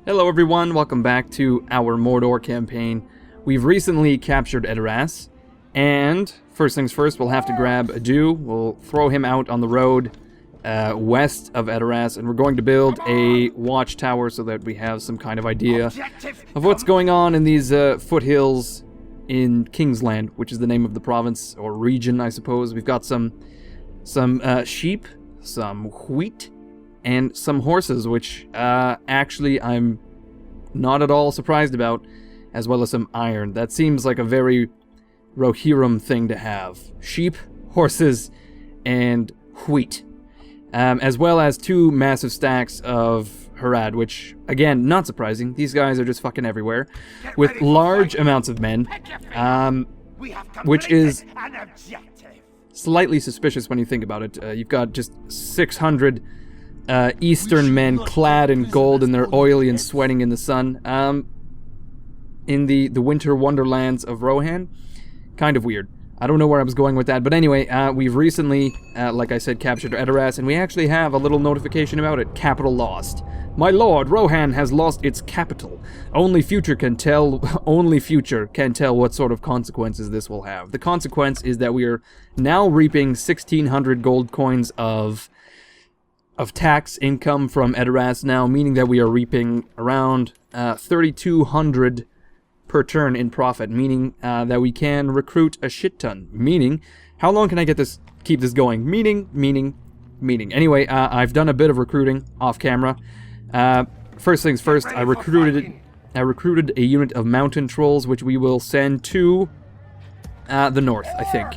Hello everyone, welcome back to our Mordor campaign. We've recently captured Edoras, and first things first, we'll have to grab Adu. We'll throw him out on the road west of Edoras, and we're going to build a watchtower so that we have some kind of idea of what's going on in these foothills in Kingsland, which is the name of the province, or region, I suppose. We've got some sheep, some wheat, and some horses, which actually I'm not at all surprised about, as well as some iron. That seems like a very Rohirrim thing to have. Sheep, horses, and wheat. As well as 2 massive stacks of Harad, which, again, not surprising. These guys are just fucking everywhere. With large amounts of men, which is slightly suspicious when you think about it. You've got just 600 Eastern men clad in gold, and they're oily and sweating in the sun. In the winter wonderlands of Rohan. Kind of weird. I don't know where I was going with that, but anyway, we've recently, like I said, captured Edoras, and we actually have a little notification about it. Capital lost. My lord, Rohan has lost its capital. Only future can tell what sort of consequences this will have. The consequence is that we are now reaping 1,600 gold coins of tax income from Edoras now, meaning that we are reaping around 3,200 per turn in profit, meaning that we can recruit a shit ton. Meaning, how long can I keep this going? Meaning. Anyway, I've done a bit of recruiting off camera. First things first, I recruited a unit of mountain trolls, which we will send to the north, I think.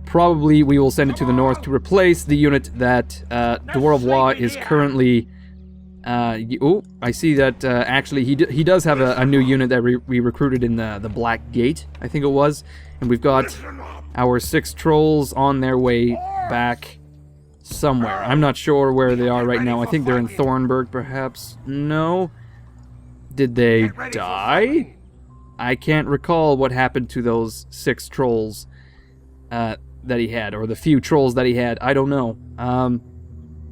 Probably we will send it to the north to replace the unit that Dwarvois is currently... oh, I see that actually he does have a new unit that we recruited in the Black Gate, I think it was. And we've got our 6 trolls on their way back somewhere. I'm not sure where they are right now. I think they're in Thornburg, perhaps. No? Did they die? I can't recall what happened to those 6 trolls that he had, or the few trolls that he had. I don't know.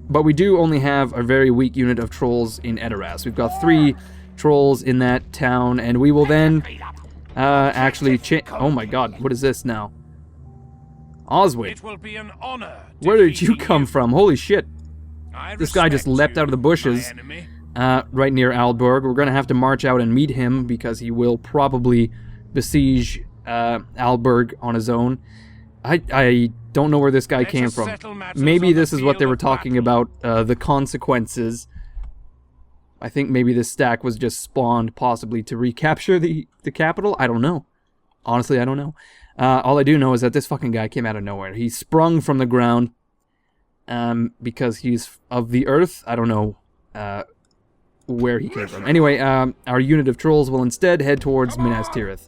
But we do only have a very weak unit of trolls in Edoras. We've got 3 trolls in that town, and we will then actually oh my god, what is this now? Oswyn. It will be an honor. Where did you come from? Holy shit. This guy just leapt out of the bushes right near Alberg. We're going to have to march out and meet him because he will probably besiege Alberg on his own. I don't know where this guy came from. Maybe this is what they were talking about, the consequences. I think maybe this stack was just spawned possibly to recapture the capital. I don't know. Honestly, I don't know. All I do know is that this fucking guy came out of nowhere. He sprung from the ground because he's of the earth. I don't know where he came from. Anyway, our unit of trolls will instead head towards Minas Tirith.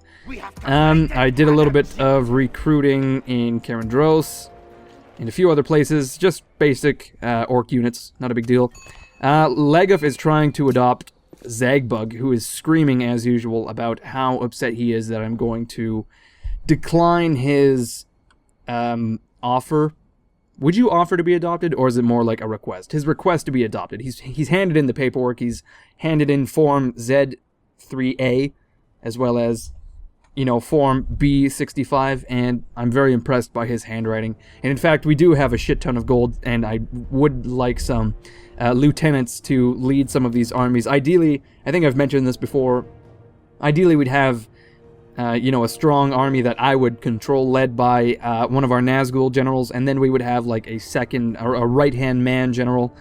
I did a little bit of recruiting in Karendros and a few other places, just basic orc units, not a big deal. Legov is trying to adopt Zagbug, who is screaming as usual about how upset he is that I'm going to decline his offer. Would you offer to be adopted, or is it more like a request? His request to be adopted. He's handed in the paperwork. He's handed in Form Z3A, as well as, you know, Form B65, and I'm very impressed by his handwriting. And in fact, we do have a shit ton of gold, and I would like some lieutenants to lead some of these armies. Ideally, I think I've mentioned this before, ideally we'd have, you know, a strong army that I would control, led by one of our Nazgul generals, and then we would have like a second, or a right-hand man general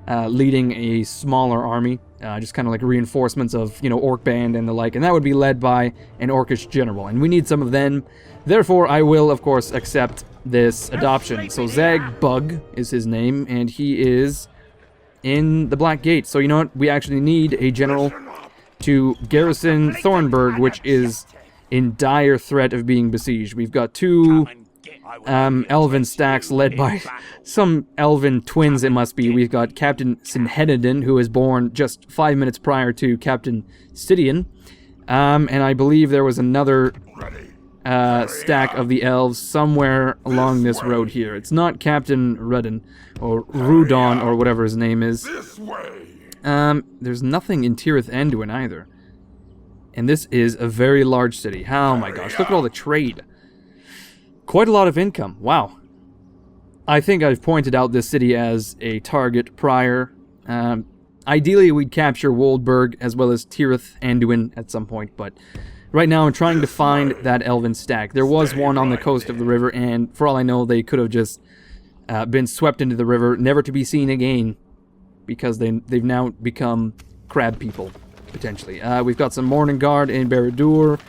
leading a smaller army. Just kind of like reinforcements of, you know, Orc Band and the like, and that would be led by an Orcish general, and we need some of them. Therefore, I will, of course, accept this adoption. So Zagbug is his name, and he is in the Black Gate. So you know what? We actually need a general to garrison Thornburg, which is in dire threat of being besieged. We've got 2 elven stacks led by some elven twins, it must be. We've got Captain Sinhedin, who was born just 5 minutes prior to Captain Sidian. And I believe there was another stack of the elves somewhere along this road here. It's not Captain Rudin, or Rudon, or whatever his name is. There's nothing in Tirith Anduin either. And this is a very large city. Oh my gosh, look at all the trade. Quite a lot of income. Wow. I think I've pointed out this city as a target prior. Ideally, we'd capture Woldburg as well as Tirith Anduin at some point, but right now I'm trying to find that elven stack. There was one on the coast of the river, and for all I know, they could have just been swept into the river, never to be seen again, because they've now become crab people, potentially. We've got some Morning Guard in Barad-dûr,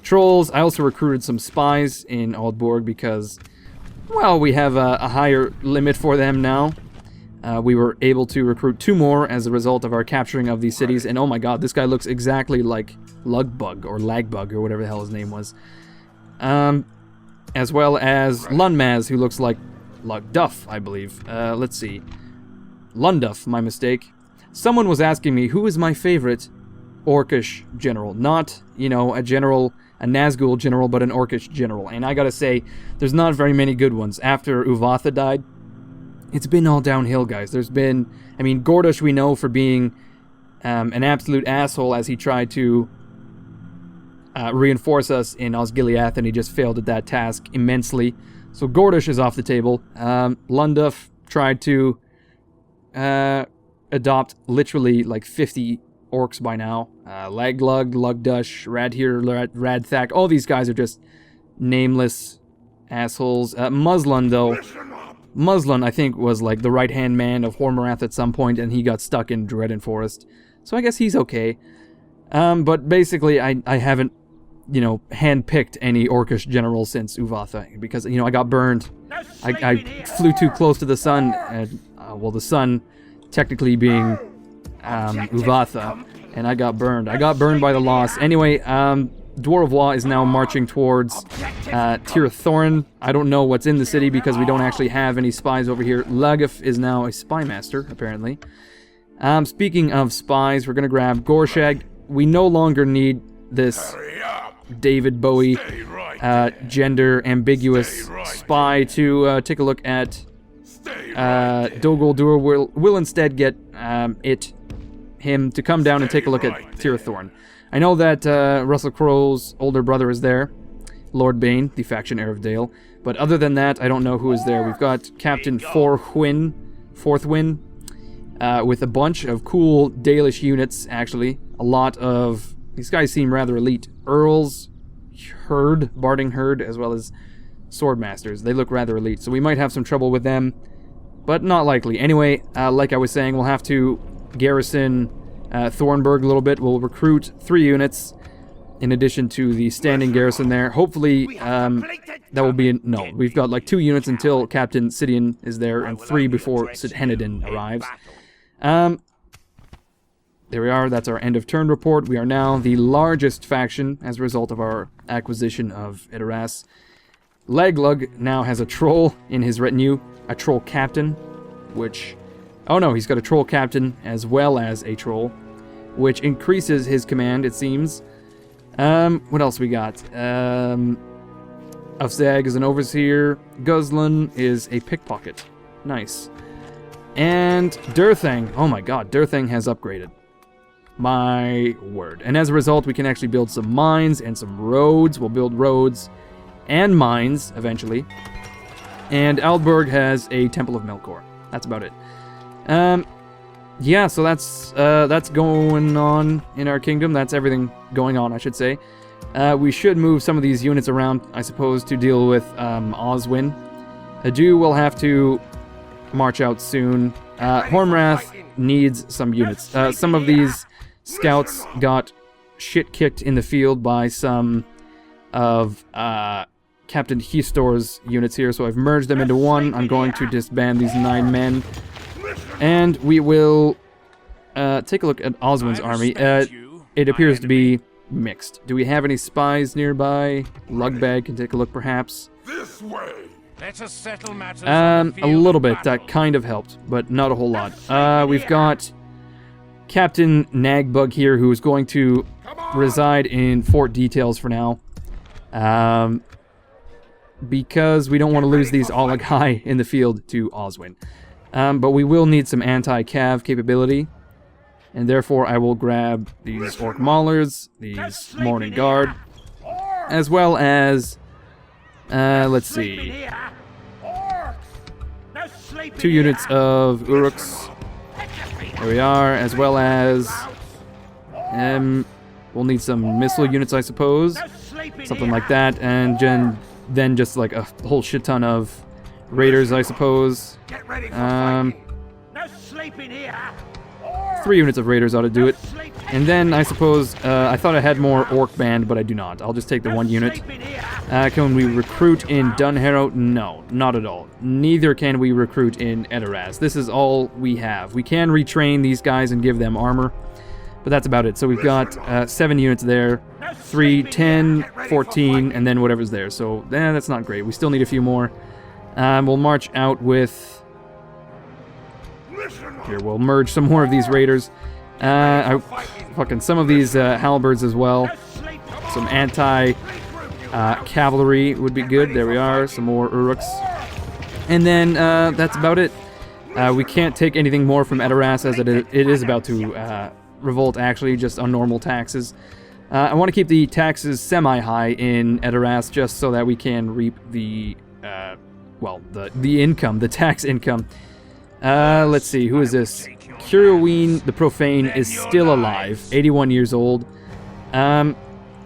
trolls. I also recruited some spies in Aldborg because, well, we have a higher limit for them now. We were able to recruit 2 more as a result of our capturing of these cities, and oh my god, this guy looks exactly like Lugbug, or Lagbug, or whatever the hell his name was. As well as Lunmaz, who looks like Lugduff, I believe. Let's see. Lunduff, my mistake. Someone was asking me, who is my favorite Orcish general? Not, you know, a Nazgul general, but an Orcish general. And I gotta say, there's not very many good ones. After Uvatha died, it's been all downhill, guys. There's been, I mean, Gordush we know for being an absolute asshole as he tried to reinforce us in Osgiliath, and he just failed at that task immensely. So Gordush is off the table. Lunduff tried to adopt literally like 50 orcs by now. Laglug, Lugdush, Radhir, Radthak, all these guys are just nameless assholes. Muslin, though. Muslin, I think, was like the right-hand man of Hormorath at some point, and he got stuck in Dredden Forest. So I guess he's okay. But basically, I haven't, you know, hand-picked any Orcish general since Uvatha, because, you know, I got burned. I flew too close to the sun, and, well, the sun technically being Uvatha, and I got burned. I got burned by the loss. Anyway, Dwarvois is now marching towards Tirith Thorin. I don't know what's in the city because we don't actually have any spies over here. Lagif is now a spy master, apparently. Speaking of spies, we're going to grab Gorshag. We no longer need this David Bowie gender-ambiguous spy to take a look at Dol Guldur. We'll instead get him to come down and take a look at Tirith Thorin. I know that Russell Crowe's older brother is there, Lord Bane, the faction heir of Dale. But other than that, I don't know who is there. We've got Captain Forthwyn, with a bunch of cool Dalish units, actually. A lot of... These guys seem rather elite. Earls, Barding Herd, as well as Swordmasters. They look rather elite, so we might have some trouble with them, but not likely. Anyway, like I was saying, we'll have to garrison Thornburg a little bit. We'll recruit 3 units in addition to the standing garrison there. Hopefully, that will be... No, we've got like 2 units until Captain Sidian is there, and 3 before Sid Henedin arrives. There we are. That's our end of turn report. We are now the largest faction as a result of our acquisition of Edoras. Laglug now has a troll in his retinue, a troll captain, which... Oh no, he's got a troll captain as well as a troll, which increases his command, it seems. What else we got? Ufzag is an overseer. Guzlin is a pickpocket. Nice. And Durthang. Oh my god, Durthang has upgraded. My word. And as a result, we can actually build some mines and some roads. We'll build roads and mines eventually. And Aldburg has a Temple of Melkor. That's about it. Yeah, so that's going on in our kingdom. That's everything going on, I should say. We should move some of these units around, I suppose, to deal with Oswyn. Adu will have to march out soon. Hormrath needs some units. Some of these scouts got shit-kicked in the field by some of Captain Histor's units here, so I've merged them into one. I'm going to disband these 9 men. And we will take a look at Oswyn's army. It appears to be mixed. Do we have any spies nearby? Lugbag can take a look, perhaps. This way. Let us settle matters a little bit. That kind of helped, but not a whole lot. We've got Captain Nagbug here, who is going to reside in Fort Details for now. Because we don't want to lose these Olaghai in the field to Oswyn. But we will need some anti-cav capability. and therefore I will grab these Orc Maulers, these Morning Guard, as well as, let's see, 2 units of Uruks. There we are, as well as, we'll need some missile units, I suppose, something like that, and then just like a whole shit ton of raiders, I suppose. 3 units of raiders ought to do it. And then I suppose, I thought I had more Orc Band, but I do not. I'll just take the 1 unit. Can we recruit in Dunharrow? No, not at all. Neither can we recruit in Edoras. This is all we have. We can retrain these guys and give them armor, but that's about it. So we've got 7 units there, 3, 10, 14, and then whatever's there. So that's not great. We still need a few more. We'll march out with... Here, we'll merge some more of these raiders. Some of these halberds as well. Some anti-cavalry would be good. There we are. Some more Uruks. And then that's about it. We can't take anything more from Edoras as it is about to revolt, actually, just on normal taxes. I want to keep the taxes semi-high in Edoras just so that we can reap the income, the tax income. Let's see, who is this? Curioween the Profane is still alive, 81 years old.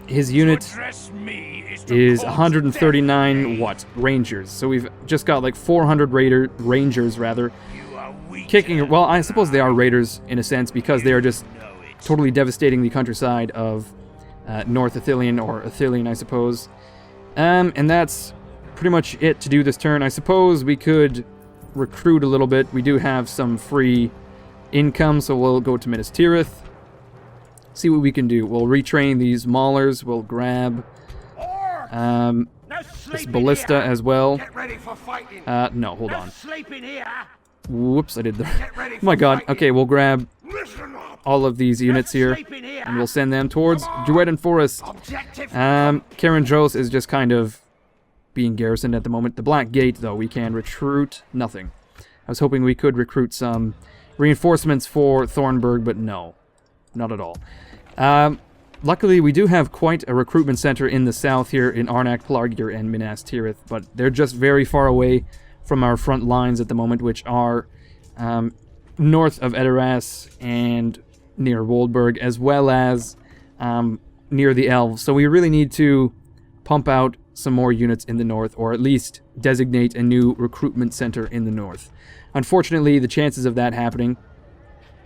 His unit is 139, Rangers. So we've just got like 400 Rangers, kicking... Well, I suppose they are Raiders, in a sense, because they are just totally devastating the countryside of North Ithilien, or Ithilien, I suppose. And that's pretty much it to do this turn. I suppose we could recruit a little bit. We do have some free income, so we'll go to Minas Tirith. See what we can do. We'll retrain these Maulers. We'll grab this Ballista as well. No, hold on. Whoops, I did that. Oh my god. Okay, we'll grab all of these units here, and we'll send them towards Drueden Forest. Karendros is just kind of being garrisoned at the moment. The Black Gate, though, we can recruit nothing. I was hoping we could recruit some reinforcements for Thornburg, but no, not at all. Luckily, we do have quite a recruitment center in the south here in Arnak, Pelargir, and Minas Tirith, but they're just very far away from our front lines at the moment, which are north of Edoras and near Woldburg, as well as near the Elves. So we really need to pump out some more units in the north, or at least designate a new recruitment center in the north. Unfortunately, the chances of that happening,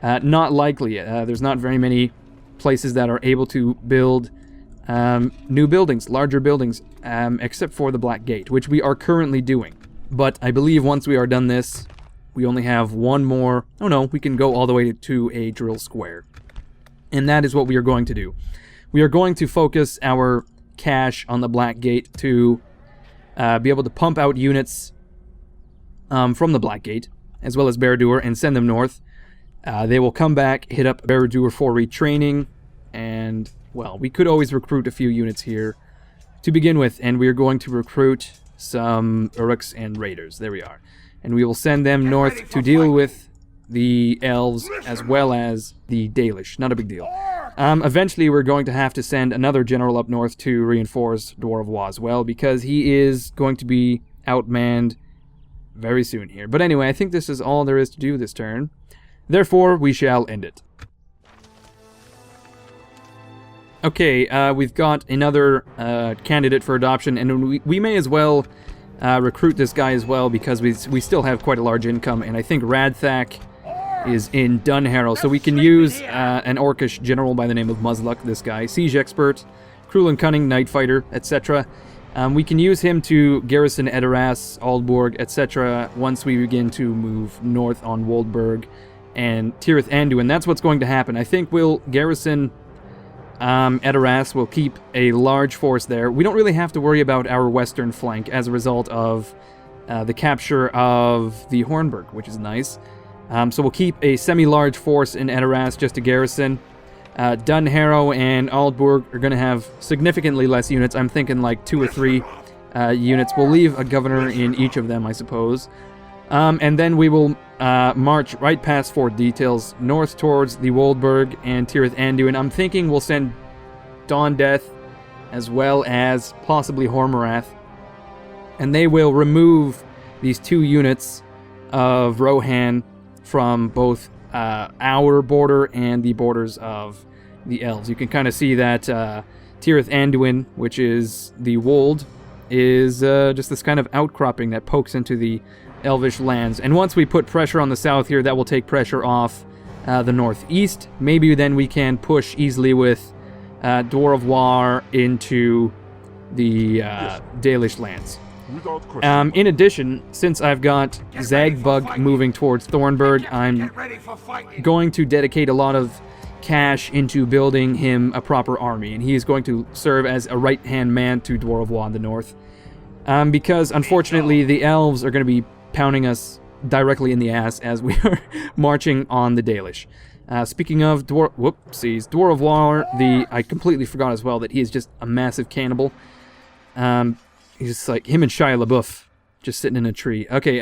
not likely. There's not very many places that are able to build new buildings, larger buildings, except for the Black Gate, which we are currently doing. But I believe once we are done this, we only have one more... Oh no, we can go all the way to a drill square. And that is what we are going to do. We are going to focus our cash on the Black Gate to be able to pump out units from the Black Gate, as well as Barad-dûr, and send them north. They will come back, hit up Barad-dûr for retraining, and, well, we could always recruit a few units here to begin with, and we are going to recruit some Uruks and Raiders. There we are. And we will send them north to deal with the Elves as well as the Dalish. Not a big deal. Eventually, we're going to have to send another general up north to reinforce Dwarvois as well, because he is going to be outmanned very soon here. But anyway, I think this is all there is to do this turn. Therefore, we shall end it. Okay, we've got another candidate for adoption, and we may as well recruit this guy as well, because we still have quite a large income, and I think Radthak is in Dunharrow, so we can use an Orcish general by the name of Muzzluk, this guy, siege expert, cruel and cunning, night fighter, etc. We can use him to garrison Edoras, Aldborg, etc. once we begin to move north on Woldburg and Tirith Andu, and that's what's going to happen. I think we'll garrison Edoras. We'll keep a large force there. We don't really have to worry about our western flank as a result of the capture of the Hornburg, which is nice. So we'll keep a semi-large force in Edoras just to garrison. Dunharrow and Aldborg are going to have significantly less units. I'm thinking like 2 or 3 units. We'll leave a governor in each of them, I suppose. And then we will march right past Fort Details, north towards the Woldburg and Tirith Anduin. I'm thinking we'll send Dawn Death as well as possibly Hormorath. And they will remove these 2 units of Rohan from both our border and the borders of the Elves. You can kind of see that Tirith Anduin, which is the Wold, is just this kind of outcropping that pokes into the Elvish lands. And once we put pressure on the south here, that will take pressure off the northeast. Maybe then we can push easily with Dwarf War into the Dalish lands. In addition, since I've got Zagbug moving towards Thornburg, I'm going to dedicate a lot of cash into building him a proper army, and he is going to serve as a right-hand man to Dwarf War in the north. Because, unfortunately, the Elves are going to be pounding us directly in the ass as we are marching on the Dalish. Speaking of Dwarf War, I completely forgot as well that he is just a massive cannibal. He's like him and Shia LaBeouf just sitting in a tree. Okay,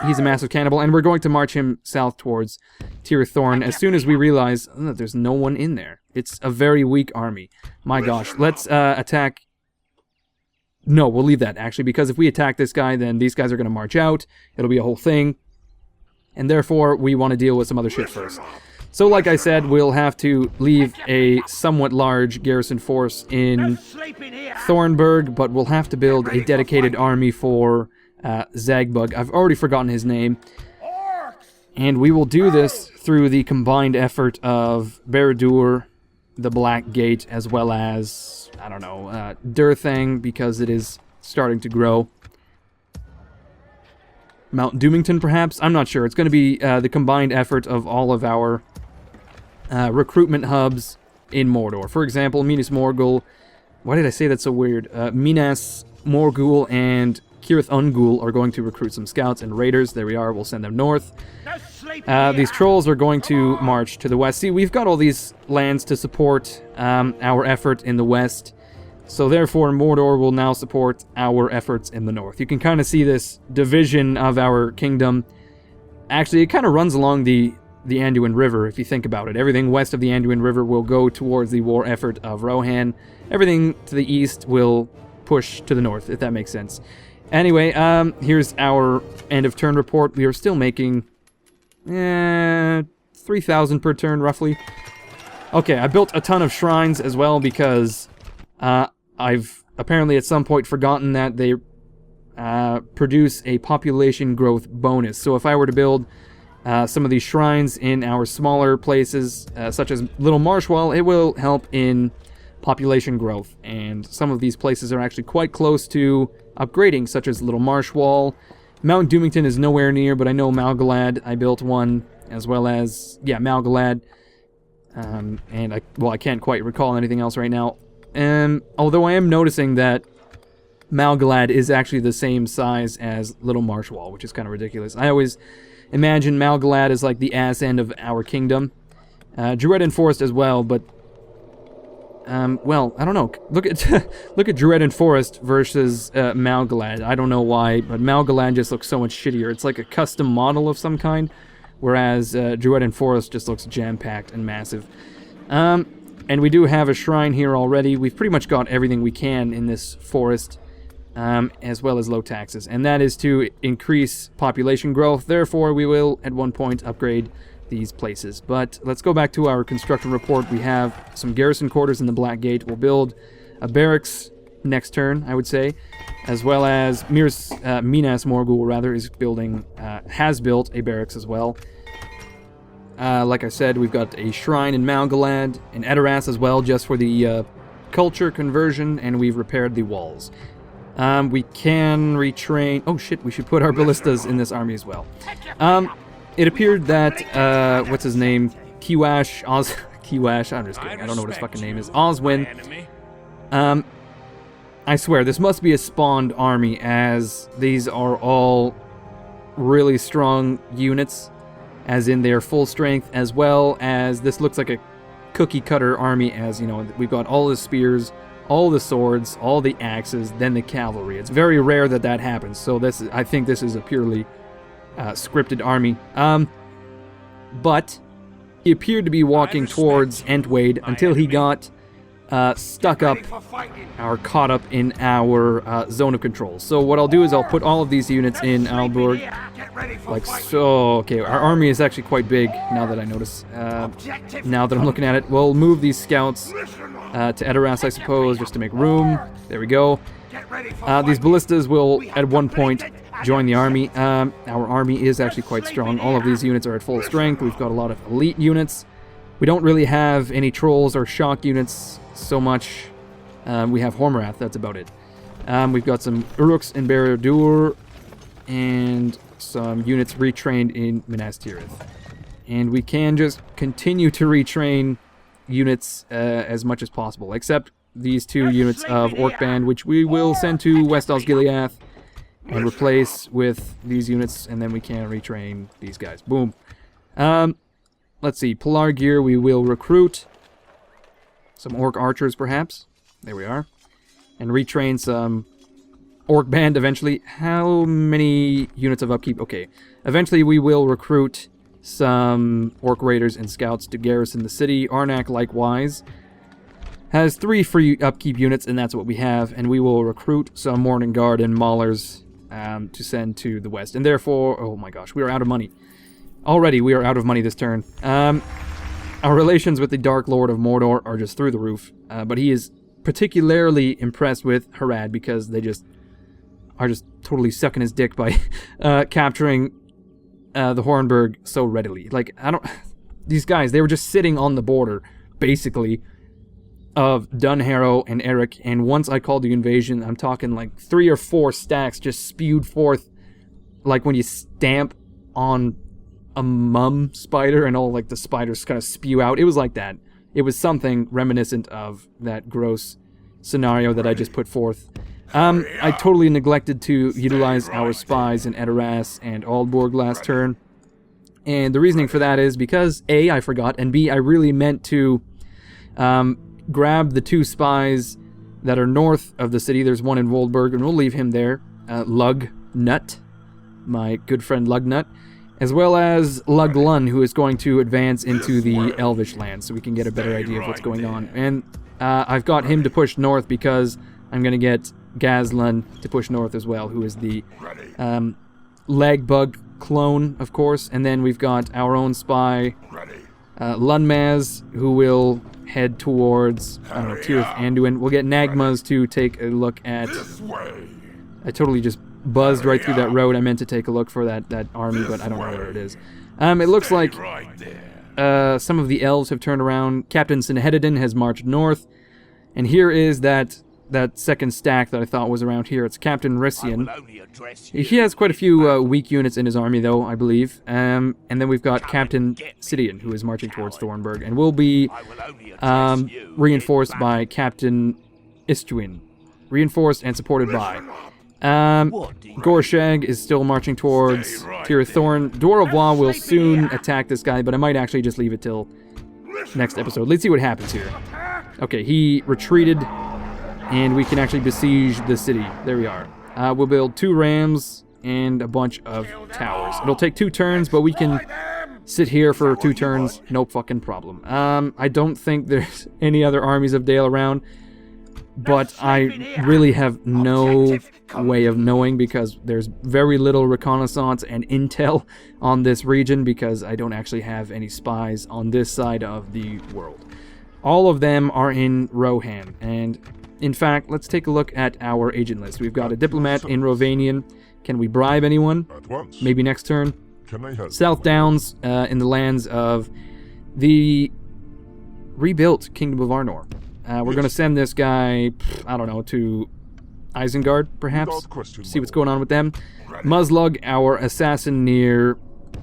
he's a massive cannibal, and we're going to march him south towards Tirith Thorn as soon as we realize that there's no one in there. It's a very weak army. My gosh, let's attack. No, we'll leave that, actually, because if we attack this guy, then these guys are going to march out. It'll be a whole thing. And therefore, we want to deal with some other shit first. So, like I said, we'll have to leave a somewhat large garrison force in Thornburg, but we'll have to build a dedicated army for Zagbug. I've already forgotten his name. And we will do this through the combined effort of Barad-dûr, the Black Gate, as well as, I don't know, Durthang, because it is starting to grow. Mount Doomington, perhaps? I'm not sure. It's going to be the combined effort of all of our recruitment hubs in Mordor. For example, Minas Morgul. Why did I say that so weird? Minas Morgul and Cirith Ungol are going to recruit some scouts and raiders. There we are. We'll send them north. These trolls are going to march to the west. See, we've got all these lands to support our effort in the west. So therefore, Mordor will now support our efforts in the north. You can kind of see this division of our kingdom. Actually, it kind of runs along the Anduin River, if you think about it. Everything west of the Anduin River will go towards the war effort of Rohan. Everything to the east will push to the north, if that makes sense. Anyway, here's our end of turn report. We are still making 3,000 per turn, roughly. Okay, I built a ton of shrines as well because I've apparently at some point forgotten that they produce a population growth bonus. So if I were to build some of these shrines in our smaller places, such as Little Marshwall, it will help in population growth. And some of these places are actually quite close to upgrading, such as Little Marshwall. Mount Doomington is nowhere near, but I know Malgalad, I built one, as well as, yeah, Malgalad. And I can't quite recall anything else right now. Although I am noticing that Malgalad is actually the same size as Little Marshwall, which is kind of ridiculous. I always imagine Malgalad as like the ass end of our kingdom. Druedan Forest as well, but well, I don't know. Look at Druedan Forest versus Malgalad. I don't know why, but Malgalad just looks so much shittier. It's like a custom model of some kind, whereas Druedan Forest just looks jam-packed and massive. And we do have a shrine here already. We've pretty much got everything we can in this forest, as well as low taxes. And that is to increase population growth. Therefore, we will, at one point, upgrade these places. But let's go back to our construction report. We have some garrison quarters in the Black Gate. We'll build a barracks next turn, I would say, as well as Minas Morgul, rather, has built a barracks as well. Like I said, we've got a shrine in Malgalad, in Edoras as well, just for the culture conversion, and we've repaired the walls. We can retrain... Oh shit, we should put our ballistas in this army as well. It appeared that, what's his name? Kiwash, I'm just kidding, I don't know what his fucking name is. Oswyn. I swear, this must be a spawned army, as these are all really strong units, as in their full strength, as well as this looks like a cookie-cutter army, as, you know, we've got all the spears, all the swords, all the axes, then the cavalry. It's very rare that that happens, so I think this is a purely scripted army. But he appeared to be walking towards Entwade until he got stuck up or caught up in our zone of control. So what I'll do is I'll put all of these units in Aalborg, like so. Okay, our army is actually quite big now that I notice. Now that I'm looking at it, we'll move these scouts to Edoras, I suppose, just to make room. There we go. These ballistas will, at one point, join the army. Our army is actually quite strong. All of these units are at full strength. We've got a lot of elite units. We don't really have any trolls or shock units so much. We have Hormarath, that's about it. We've got some Uruks in Barad-dûr, and some units retrained in Minas Tirith. And we can just continue to retrain units as much as possible, except these 2 units of Orc Band, which we will send to West Osgiliath and replace with these units, and then we can retrain these guys. Boom. Let's see, Pelargir, we will recruit some Orc Archers, perhaps. There we are. And retrain some Orc Band eventually. How many units of upkeep? Okay. Eventually we will recruit some Orc Raiders and Scouts to garrison the city. Arnak, likewise, has 3 free upkeep units, and that's what we have. And we will recruit some Morning Guard and Maulers to send to the west. And therefore, oh my gosh, we are out of money. Already, we are out of money this turn. Our relations with the Dark Lord of Mordor are just through the roof. But he is particularly impressed with Harad because they are just totally sucking his dick by capturing the Hornburg so readily. Like, these guys, they were just sitting on the border, basically, of Dunharrow and Eric, and once I called the invasion, I'm talking like 3 or 4 stacks just spewed forth, like when you stamp on a mum spider and all like the spiders kind of spew out. It was like that. It was something reminiscent of that gross scenario that I just put forth. I totally neglected to utilize our spies in Edoras and Aalborg last turn, and the reasoning for that is because A, I forgot, and B, I really meant to grab the 2 spies that are north of the city. There's one in Woldburg, and we'll leave him there. Lugnut, my good friend Lugnut, as well as Luglun, who is going to advance into the Elvish land, so we can get a better idea of what's going on. And I've got him to push north because I'm going to get Gazlan to push north as well, who is the Lagbug clone, of course. And then we've got our own spy, Lunmaz, who will head towards, I don't know, Tirith Anduin. We'll get Nagmas to take a look at... I totally just buzzed right through that road. I meant to take a look for that army, but I don't know where it is. It looks like some of the elves have turned around. Captain Sinhedidin has marched north. And here is that second stack that I thought was around here. It's Captain Rissian. He has quite a few weak units in his army, though, I believe. And then we've got Captain Sidian, who is marching towards Thornburg, and will be reinforced by Captain Istuin. Reinforced and supported by. Gorshag is still marching towards Tirith Thorn. Dwaravois will soon attack this guy, but I might actually just leave it till next episode. Let's see what happens here. Okay, he retreated, and we can actually besiege the city. There we are. We'll build 2 rams and a bunch of towers. It'll take 2 turns, but we can sit here for 2 turns, no fucking problem. I don't think there's any other armies of Dale around, but I really have no way of knowing because there's very little reconnaissance and intel on this region because I don't actually have any spies on this side of the world. All of them are in Rohan, and in fact, let's take a look at our agent list. We've got a diplomat in Rovanian. Can we bribe anyone? Maybe next turn. South Downs in the lands of the rebuilt Kingdom of Arnor. We're going to send this guy, I don't know, to Isengard, perhaps? See what's going on with them. Muslug, our assassin near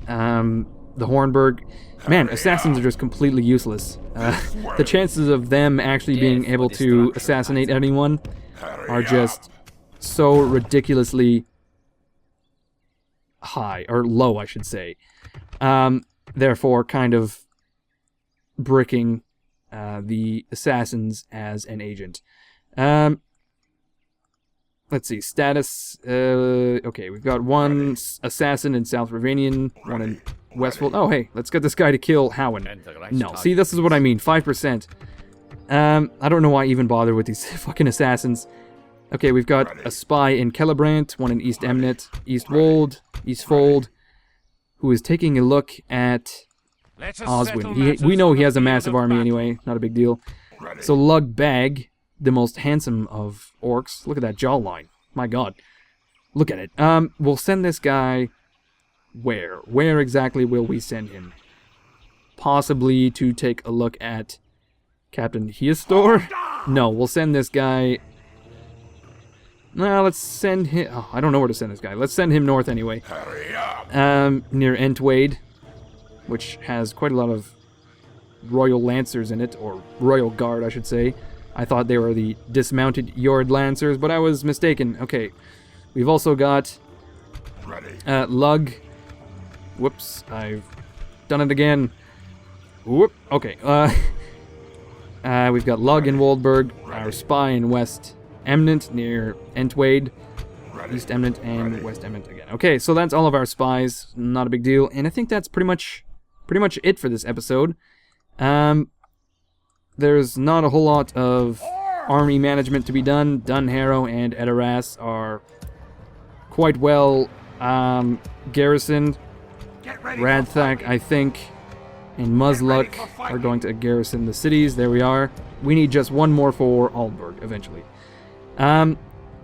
the Hornburg. Man, assassins are just completely useless. The chances of them actually being able to assassinate anyone are just so ridiculously high, or low, I should say. Therefore, kind of bricking the assassins as an agent. Let's let's see, status. Okay, we've got one assassin in South Ravanian, one in Westfold. Oh, hey, let's get this guy to kill Howen. No, see, this is what I mean, 5%. I don't know why I even bother with these fucking assassins. Okay, we've got a spy in Celebrant, one in East Emnet, East Wold, East Fold, who is taking a look at Oswyn. We know he has a massive army anyway, not a big deal. So Lug Bag, the most handsome of orcs. Look at that jawline. My god. Look at it. We'll send this guy where? Where exactly will we send him? Possibly to take a look at Captain Hiastor? No, we'll send this guy... No, let's send him... Oh, I don't know where to send this guy. Let's send him north anyway. Near Entwade, which has quite a lot of Royal Lancers in it, or Royal Guard, I should say. I thought they were the dismounted Yord Lancers, but I was mistaken. Okay, we've also got Lug. Whoops, I've done it again. Whoop. Okay, we've got Lug in Waldburg, our spy in West Emnet near Entwade, East Emnet, and West Emnet again. Okay, so that's all of our spies. Not a big deal, and I think that's pretty much it for this episode. There's not a whole lot of army management to be done. Dunharrow and Edoras are quite well garrisoned. Radthak, I think, and Musluk are going to garrison the cities. There we are. We need just one more for Aldburg eventually.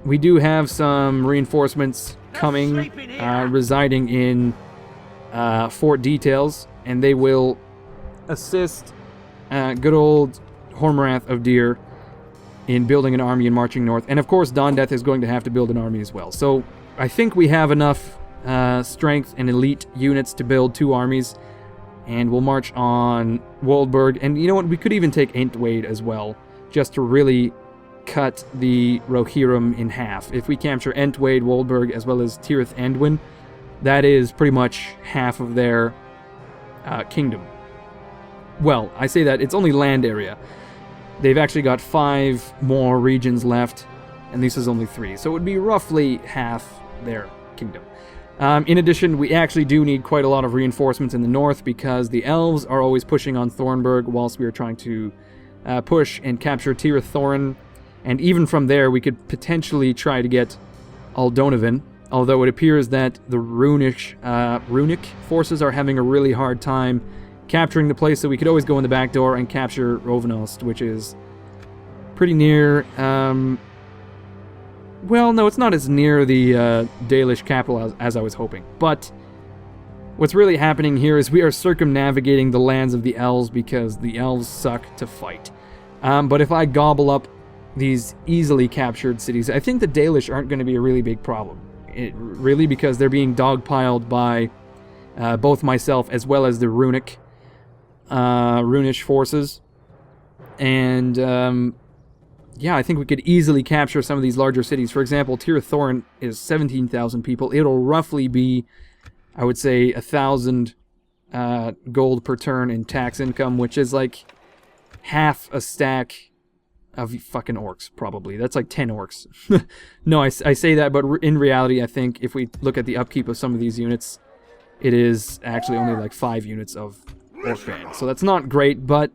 We do have some reinforcements coming, residing in Fort Details, and they will assist good old Hormarath of Deer in building an army and marching north. And of course, Dondeth is going to have to build an army as well. So I think we have enough strength and elite units to build 2 armies, and we'll march on Waldburg. And you know what? We could even take Entwade as well, just to really cut the Rohirrim in half. If we capture Entwade, Waldburg, as well as Tirith Anduin, that is pretty much half of their kingdom. Well, I say that, it's only land area. They've actually got 5 more regions left, and this is only 3. So it would be roughly half their kingdom. In addition, we actually do need quite a lot of reinforcements in the north, because the elves are always pushing on Thornburg whilst we are trying to push and capture Tirith Thorin. And even from there, we could potentially try to get Aldonovan, although it appears that the runic forces are having a really hard time capturing the place, so we could always go in the back door and capture Rovenost, which is pretty near... well, no, it's not as near the Dalish capital as I was hoping. But what's really happening here is we are circumnavigating the lands of the elves because the elves suck to fight. But if I gobble up these easily captured cities, I think the Dalish aren't going to be a really big problem. Really, because they're being dogpiled by both myself as well as the runic forces. And yeah, I think we could easily capture some of these larger cities. For example, Tirith Thorin is 17,000 people. It'll roughly be, I would say, 1,000 gold per turn in tax income, which is like half a stack of fucking orcs, probably. That's like 10 orcs. No, I say that, but in reality, I think if we look at the upkeep of some of these units, it is actually only like 5 units of orc band. So that's not great, but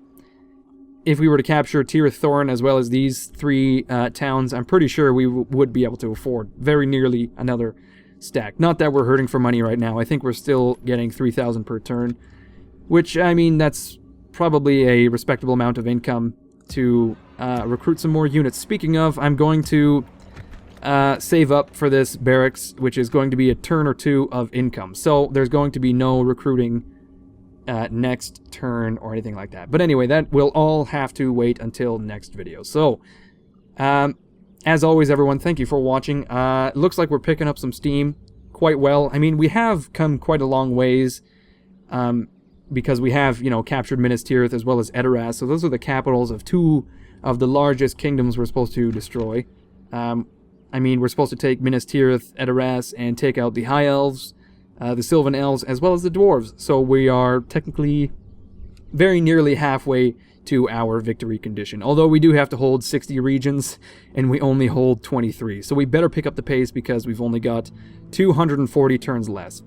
if we were to capture Tirith Thorin as well as these 3 towns, I'm pretty sure we would be able to afford very nearly another stack. Not that we're hurting for money right now. I think we're still getting 3,000 per turn, which, I mean, that's probably a respectable amount of income to recruit some more units. Speaking of, I'm going to save up for this barracks, which is going to be a turn or 2 of income. So there's going to be no recruiting next turn or anything like that. But anyway, that will all have to wait until next video. So, as always, everyone, thank you for watching. It looks like we're picking up some steam quite well. I mean, we have come quite a long ways, because we have, you know, captured Minas Tirith as well as Edoras. So those are the capitals of 2 of the largest kingdoms we're supposed to destroy. I mean, we're supposed to take Minas Tirith, Edoras, and take out the High Elves, the Sylvan Elves, as well as the Dwarves. So we are technically very nearly halfway to our victory condition. Although we do have to hold 60 regions, and we only hold 23. So we better pick up the pace because we've only got 240 turns left.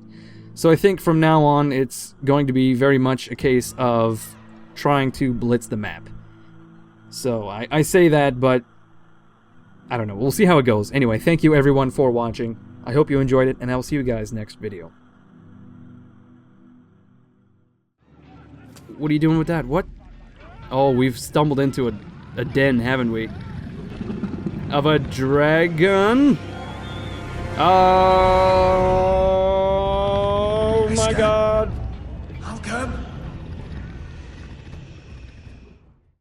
So I think from now on, it's going to be very much a case of trying to blitz the map. So I say that, but I don't know. We'll see how it goes. Anyway, thank you everyone for watching. I hope you enjoyed it, and I'll see you guys next video. What are you doing with that? What? Oh, we've stumbled into a den, haven't we? Of a dragon? Oh!